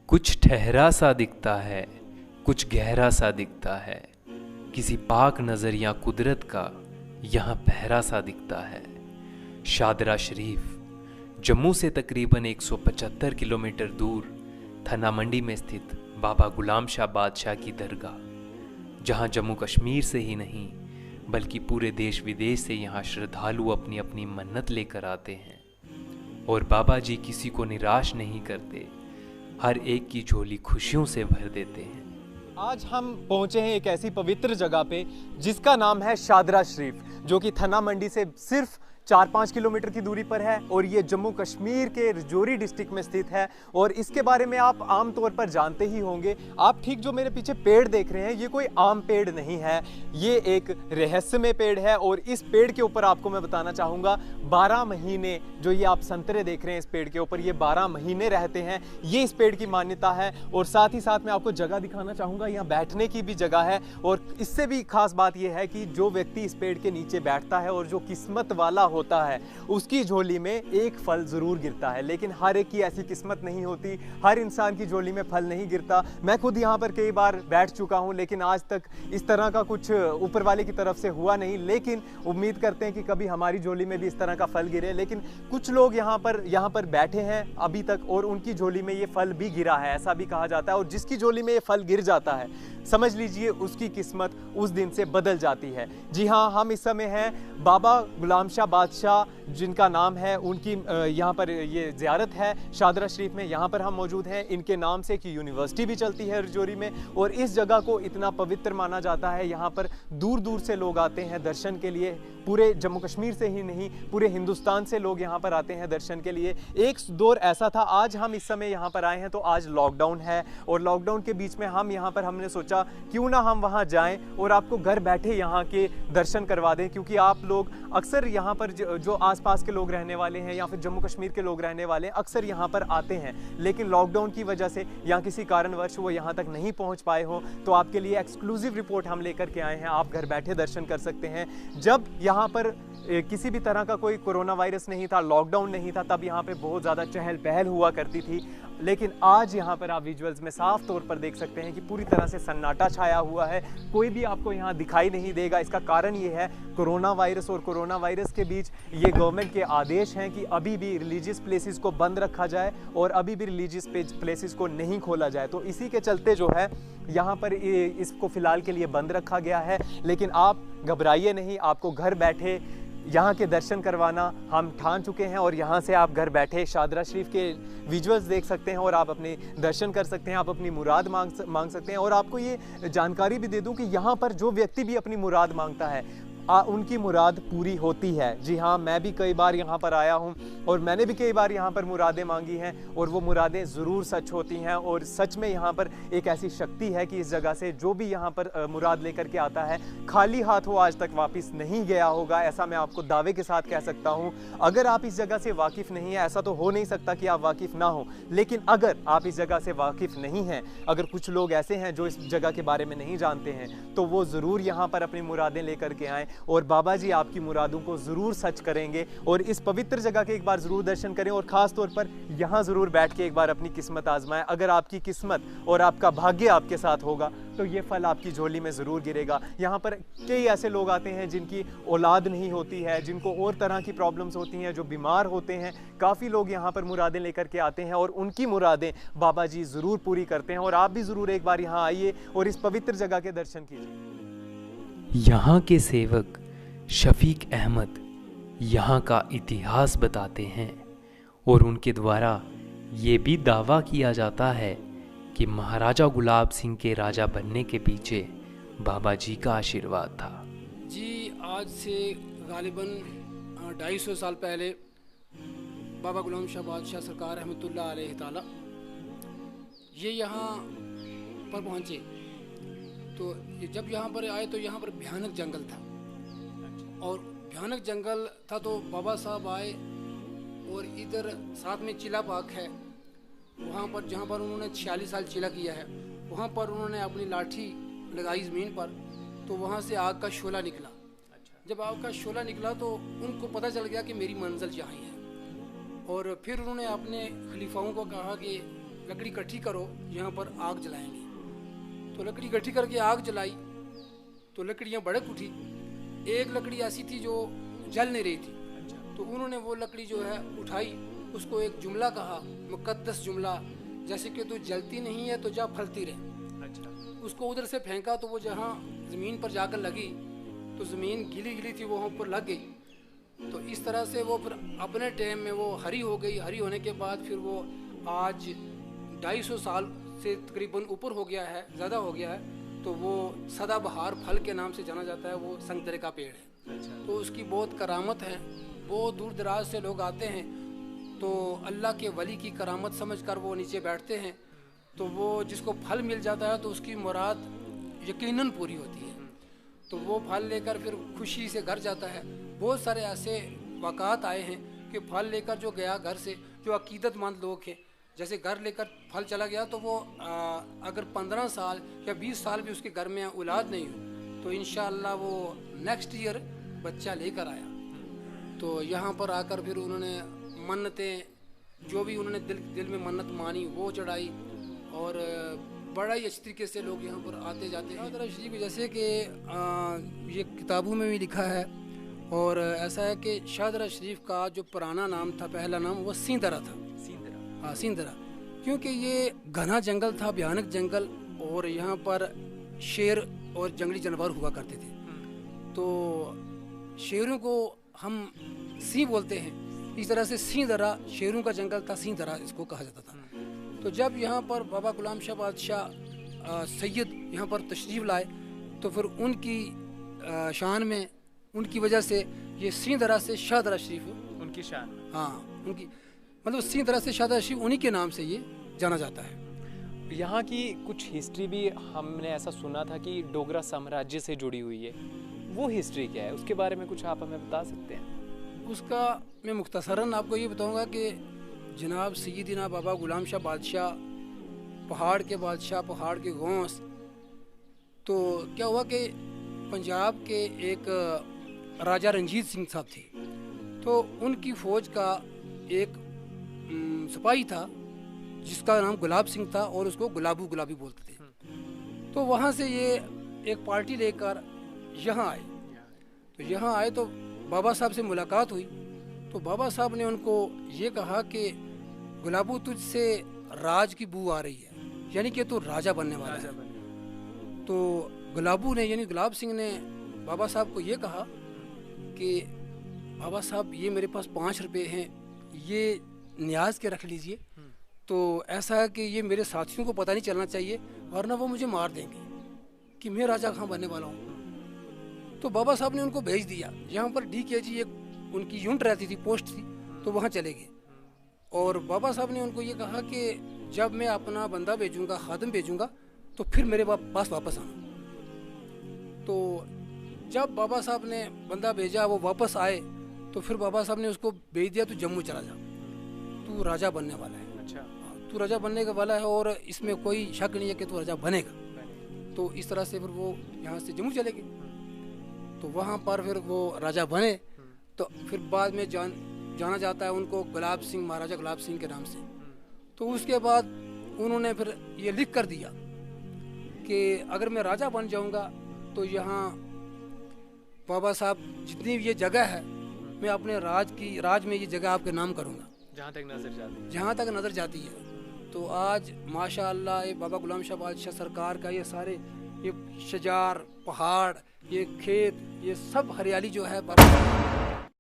कुछ ठहरा सा दिखता है, कुछ गहरा सा दिखता है, किसी पाक नज़र या कुदरत का यहाँ पहरा सा दिखता है। शादरा शरीफ जम्मू से तकरीबन 175 किलोमीटर दूर थना मंडी में स्थित बाबा गुलाम शाह बादशाह की दरगाह, जहाँ जम्मू कश्मीर से ही नहीं बल्कि पूरे देश विदेश से यहाँ श्रद्धालु अपनी अपनी मन्नत लेकर आते हैं। और बाबा जी किसी को निराश नहीं करते, हर एक की झोली खुशियों से भर देते हैं। आज हम पहुंचे हैं एक ऐसी पवित्र जगह पे जिसका नाम है शादरा शरीफ, जो कि थना मंडी से सिर्फ 4-5 किलोमीटर की दूरी पर है और ये जम्मू कश्मीर के रजौरी डिस्ट्रिक्ट में स्थित है। और इसके बारे में आप आम तौर पर जानते ही होंगे। आप ठीक जो मेरे पीछे पेड़ देख रहे हैं, ये कोई आम पेड़ नहीं है, ये एक रहस्यमय पेड़ है। और इस पेड़ के ऊपर आपको मैं बताना चाहूँगा 12 महीने, जो ये आप संतरे देख रहे हैं इस पेड़ के ऊपर, ये 12 महीने रहते हैं, ये इस पेड़ की मान्यता है। और साथ ही साथ मैं आपको जगह दिखाना चाहूँगा, यहाँ बैठने की भी जगह है। और इससे भी खास बात यह है कि जो व्यक्ति इस पेड़ के नीचे बैठता है और जो किस्मत वाला होता है, उसकी झोली में एक फल जरूर गिरता है। लेकिन हर एक की ऐसी किस्मत नहीं होती, हर इंसान की झोली में फल नहीं गिरता। मैं खुद यहाँ पर कई बार बैठ चुका हूँ, लेकिन आज तक इस तरह का कुछ ऊपर वाले की तरफ से हुआ नहीं। लेकिन उम्मीद करते हैं कि कभी हमारी झोली में भी इस तरह का फल गिरे। लेकिन कुछ लोग यहाँ पर बैठे हैं अभी तक और उनकी झोली में ये फल भी गिरा है, ऐसा भी कहा जाता है। और जिसकी झोली में ये फल गिर जाता है, समझ लीजिए उसकी किस्मत उस दिन से बदल जाती है। जी हाँ, हम इस समय हैं बाबा गुलाम शाह बादशाह, जिनका नाम है, उनकी यहाँ पर ये ज़ियारत है शादरा शरीफ में। यहाँ पर हम मौजूद हैं। इनके नाम से एक यूनिवर्सिटी भी चलती है रजौरी में। और इस जगह को इतना पवित्र माना जाता है, यहाँ पर दूर दूर से लोग आते हैं दर्शन के लिए। पूरे जम्मू कश्मीर से ही नहीं, पूरे हिंदुस्तान से लोग यहाँ पर आते हैं दर्शन के लिए। एक दौर ऐसा था, आज हम इस समय यहाँ पर आए हैं तो आज लॉकडाउन है, और लॉकडाउन के बीच में हमने सोचा क्यों ना हम वहाँ जाएं और आपको घर बैठे यहाँ के दर्शन करवा दें। क्योंकि आप लोग अक्सर यहाँ पर जो आसपास के लोग रहने वाले हैं या फिर जम्मू कश्मीर के लोग रहने वाले हैं, अक्सर यहाँ पर आते हैं, लेकिन लॉकडाउन की वजह से या किसी कारणवश वो यहाँ तक नहीं पहुँच पाए हो, तो आपके लिए एक्सक्लूसिव रिपोर्ट हम लेकर के आए हैं। आप घर बैठे दर्शन कर सकते हैं। जब यहाँ पर किसी भी तरह का कोई कोरोना वायरस नहीं था, लॉकडाउन नहीं था, तब यहाँ पे बहुत ज़्यादा चहल पहल हुआ करती थी। लेकिन आज यहाँ पर आप विजुअल्स में साफ तौर पर देख सकते हैं कि पूरी तरह से सन्नाटा छाया हुआ है, कोई भी आपको यहाँ दिखाई नहीं देगा। इसका कारण ये है कोरोना वायरस, और कोरोना वायरस के बीच ये गवर्नमेंट के आदेश हैं कि अभी भी रिलीजियस प्लेसेस को बंद रखा जाए और अभी भी रिलीजियस प्लेसेस को नहीं खोला जाए। तो इसी के चलते जो है यहाँ पर इसको फ़िलहाल के लिए बंद रखा गया है। लेकिन आप घबराइए नहीं, आपको घर बैठे यहाँ के दर्शन करवाना हम ठान चुके हैं। और यहाँ से आप घर बैठे शादरा शरीफ के विजुअल्स देख सकते हैं और आप अपने दर्शन कर सकते हैं, आप अपनी मुराद मांग सकते हैं। और आपको ये जानकारी भी दे दूँ कि यहाँ पर जो व्यक्ति भी अपनी मुराद मांगता है, उनकी मुराद पूरी होती है। जी हाँ, मैं भी कई बार यहाँ पर आया हूँ और मैंने भी कई बार यहाँ पर मुरादें मांगी हैं, और वो मुरादें ज़रूर सच होती हैं। और सच में यहाँ पर एक ऐसी शक्ति है कि इस जगह से जो भी यहाँ पर मुराद लेकर के आता है, खाली हाथ वो आज तक वापस नहीं गया होगा, ऐसा मैं आपको दावे के साथ कह सकता हूँ। अगर आप इस जगह से वाकिफ़ नहीं है, ऐसा तो हो नहीं सकता कि आप वाकिफ़ ना हो, लेकिन अगर आप इस जगह से वाकिफ़ नहीं हैं, अगर कुछ लोग ऐसे हैं जो इस जगह के बारे में नहीं जानते हैं, तो वो ज़रूर यहाँ पर अपनी मुरादें लेकर के आएँ, और बाबा जी आपकी मुरादों को ज़रूर सच करेंगे। और इस पवित्र जगह के एक बार ज़रूर दर्शन करें, और ख़ास तौर पर यहाँ ज़रूर बैठ के एक बार अपनी किस्मत आजमाएं। अगर आपकी किस्मत और आपका भाग्य आपके साथ होगा, तो ये फल आपकी झोली में ज़रूर गिरेगा। यहाँ पर कई ऐसे लोग आते हैं जिनकी औलाद नहीं होती है, जिनको और तरह की प्रॉब्लम्स होती हैं, जो बीमार होते हैं। काफ़ी लोग यहाँ पर मुरादें लेकर के आते हैं और उनकी मुरादें बाबा जी ज़रूर पूरी करते हैं। और आप भी ज़रूर एक बार यहाँ आइए और इस पवित्र जगह के दर्शन कीजिए। यहाँ के सेवक शफीक अहमद यहाँ का इतिहास बताते हैं, और उनके द्वारा ये भी दावा किया जाता है कि महाराजा गुलाब सिंह के राजा बनने के पीछे बाबा जी का आशीर्वाद था। जी, आज से गालिबन 250 साल पहले बाबा गुलाम शाह बादशाह सरकार रहमतुल्लाह अलैहि ताला ये यहाँ पर पहुँचे। तो जब यहाँ पर आए तो यहाँ पर भयानक जंगल था, और भयानक जंगल था। तो बाबा साहब आए, और इधर साथ में चिला पाक है, वहाँ पर जहाँ पर उन्होंने 46 साल चिला किया है, वहाँ पर उन्होंने अपनी लाठी लगाई ज़मीन पर, तो वहाँ से आग का शोला निकला। जब आग का शोला निकला तो उनको पता चल गया कि मेरी मंजिल यहाँ है। और फिर उन्होंने अपने खलीफाओं को कहा कि लकड़ी इकट्ठी करो, यहाँ पर आग जलाएंगे। तो लकड़ी इकट्ठी करके आग जलाई तो लकड़ियाँ भड़क उठी। एक लकड़ी ऐसी थी जो जल नहीं रही थी, तो उन्होंने वो लकड़ी जो है उठाई, उसको एक जुमला कहा, मुकद्दस जुमला, जैसे कि तू जलती नहीं है तो जा फलती रहे। अच्छा। उसको उधर से फेंका तो वो जहाँ ज़मीन पर जाकर लगी तो ज़मीन गीली गीली थी, वो वहाँ पर लग गई। तो इस तरह से वो फिर अपने टाइम में वो हरी हो गई। हरी होने के बाद फिर वो आज 250 साल से तकरीबन ऊपर हो गया है, ज़्यादा हो गया है। तो वो सदाबहार फल के नाम से जाना जाता है। वो संतरे का पेड़ है। अच्छा। तो उसकी बहुत करामत है। बहुत दूर दराज से लोग आते हैं, तो अल्लाह के वली की करामत समझकर वो नीचे बैठते हैं। तो वो जिसको फल मिल जाता है तो उसकी मुराद यकीनन पूरी होती है। तो वो फल लेकर फिर खुशी से घर जाता है। बहुत सारे ऐसे वाक़ात आए हैं कि फल लेकर जो गया घर से, जो अकीदतमंद लोग हैं, जैसे घर लेकर फल चला गया तो वो अगर 15 साल या 20 साल भी उसके घर में औलाद नहीं हो तो इंशाअल्लाह वो नेक्स्ट ईयर बच्चा लेकर आया। तो यहाँ पर आकर फिर उन्होंने मन्नतें, जो भी उन्होंने दिल में मन्नत मानी वो चढ़ाई, और बड़ा ही अच्छी तरीके से लोग यहाँ पर आते जाते हैं। शाहदरा शरीफ जैसे कि ये किताबों में भी लिखा है, और ऐसा है कि शाहदरा शरीफ का जो पुराना नाम था, पहला नाम, वो सिंदरा था। हाँ, सिंदरा, क्योंकि ये घना जंगल था, भयानक जंगल, और यहाँ पर शेर और जंगली जानवर हुआ करते थे। तो शेरों को हम सिंह बोलते हैं, इस तरह से सिंदरा शेरों का जंगल था, सिंदरा इसको कहा जाता था। तो जब यहाँ पर बाबा गुलाम शाह बादशाह सैयद यहाँ पर तशरीफ़ लाए तो फिर उनकी शान में, उनकी वजह से ये सिंदरा से शाहदरा शरीफ, उनकी शान। हाँ, उनकी मतलब सिंदरा से शाहदरा शरीफ उन्हीं के नाम से ये जाना जाता है। यहाँ की कुछ हिस्ट्री भी हमने ऐसा सुना था कि डोगरा साम्राज्य से जुड़ी हुई है, वो हिस्ट्री क्या है, उसके बारे में कुछ आप हमें बता सकते हैं? उसका मैं मुख्तसरन आपको ये बताऊंगा कि जनाब सैयदना बाबा गुलाम शाह बादशाह, पहाड़ के बादशाह, पहाड़ के गौस, तो क्या हुआ कि पंजाब के एक राजा रंजीत सिंह साहब थे, तो उनकी फ़ौज का एक सिपाही था जिसका नाम गुलाब सिंह था, और उसको गुलाबी बोलते थे। तो वहाँ से ये एक पार्टी लेकर यहाँ आए। तो यहाँ आए तो बाबा साहब से मुलाकात हुई। तो बाबा साहब ने उनको ये कहा कि गुलाबू, तुझसे राज की बू आ रही है, यानी कि तू राजा बनने वाला है। तो गुलाबू ने, यानी गुलाब सिंह ने बाबा साहब को ये कहा कि बाबा साहब, ये मेरे पास 5 रुपये हैं, ये न्याज के रख लीजिए। तो ऐसा है कि ये मेरे साथियों को पता नहीं चलना चाहिए, वरना वो मुझे मार देंगे कि मैं राजा कहाँ बनने वाला हूँ। तो बाबा साहब ने उनको भेज दिया। यहाँ पर DKG एक उनकी यूनिट रहती थी, पोस्ट थी, तो वहाँ चले गए। और बाबा साहब ने उनको ये कहा कि जब मैं अपना बंदा भेजूंगा, खादम भेजूंगा, तो फिर मेरे पास वापस आना। तो जब बाबा साहब ने बंदा भेजा, वो वापस आए, तो फिर बाबा साहब ने उसको भेज दिया, तू जम्मू चला जा, तू राजा बनने वाला है। अच्छा। तू राजा बनने का वाला है, और इसमें कोई शक नहीं है कि तू राजा बनेगा। तो इस तरह से फिर वो यहाँ से जम्मू चले गए। तो वहाँ पर फिर वो राजा बने। तो फिर बाद में जाना जाता है उनको गुलाब सिंह, महाराजा गुलाब सिंह के नाम से। तो उसके बाद उन्होंने फिर ये लिख कर दिया कि अगर मैं राजा बन जाऊंगा तो यहाँ बाबा साहब जितनी भी ये जगह है, मैं अपने राज में ये जगह आपके नाम करूँगा, जहाँ तक नजर जाती है। जहाँ तक नज़र जाती है। तो आज माशाअल्लाह ये बाबा गुलाम शाह बादशाह सरकार का ये सारे, ये शजार, पहाड़, ये खेत, ये सब हरियाली जो है